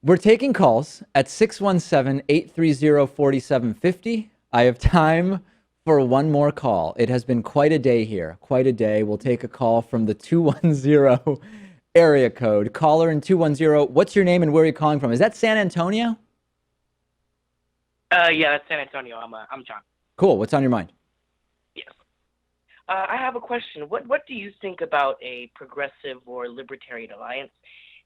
We're taking calls at 617-830-4750. I have time for one more call. It has been quite a day here, quite a day. We'll take a call from the 210 area code. Caller in 210, what's your name and where are you calling from? Is that San Antonio? Yeah, that's San Antonio. I'm John. Cool. What's on your mind? Yes. I have a question. What do you think about a progressive or libertarian alliance,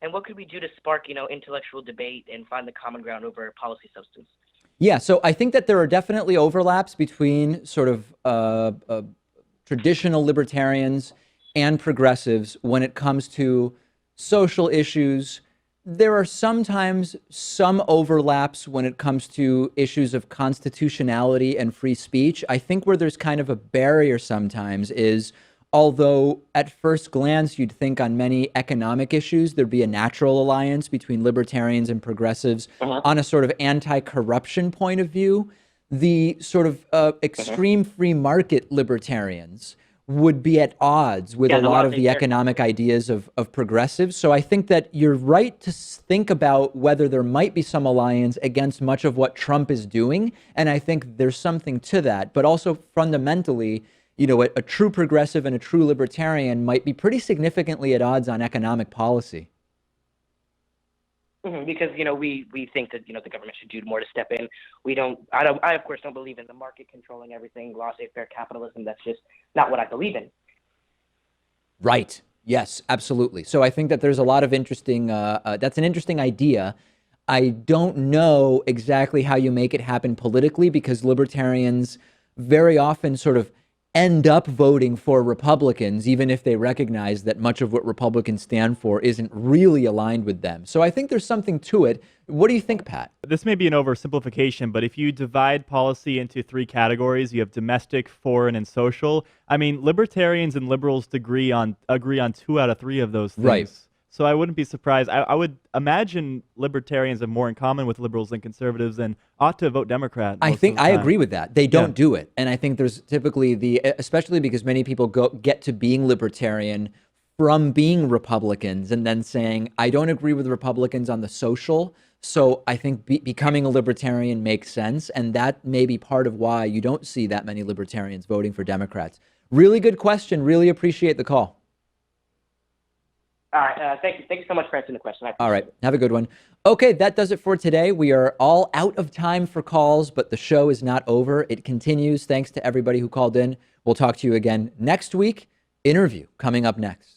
and what could we do to spark, intellectual debate and find the common ground over policy substance? Yeah, so I think that there are definitely overlaps between sort of traditional libertarians and progressives when it comes to social issues. There are sometimes some overlaps when it comes to issues of constitutionality and free speech. I think where there's kind of a barrier sometimes is, although at first glance you'd think on many economic issues there'd be a natural alliance between libertarians and progressives Uh-huh. on a sort of anti-corruption point of view, the sort of extreme free market libertarians would be at odds with a Yeah, the lot of the laissez-faire. economic ideas of progressives. So I think that you're right to think about whether there might be some alliance against much of what Trump is doing. And I think there's something to that. But also fundamentally, a true progressive and a true libertarian might be pretty significantly at odds on economic policy. Because we think that the government should do more to step in. I of course don't believe in the market controlling everything, laissez-faire capitalism. That's just not what I believe in. Right. Yes, absolutely. So I think that there's a lot of interesting, that's an interesting idea. I don't know exactly how you make it happen politically because libertarians very often sort of end up voting for Republicans, even if they recognize that much of what Republicans stand for isn't really aligned with them. So I think there's something to it. What do you think, Pat? This may be an oversimplification, but if you divide policy into three categories, you have domestic, foreign, and social. I mean, libertarians and liberals agree on 2 out of 3 of those things. Right. So I wouldn't be surprised. I would imagine libertarians have more in common with liberals than conservatives and ought to vote Democrat. I think I agree with that. They don't do it. And I think there's typically especially because many people get to being libertarian from being Republicans and then saying, I don't agree with Republicans on the social. So I think becoming a libertarian makes sense. And that may be part of why you don't see that many libertarians voting for Democrats. Really good question. Really appreciate the call. All right. Thank you. Thank you so much for answering the question. All right. Have a good one. Okay, that does it for today. We are all out of time for calls, but the show is not over. It continues. Thanks to everybody who called in. We'll talk to you again next week. Interview coming up next.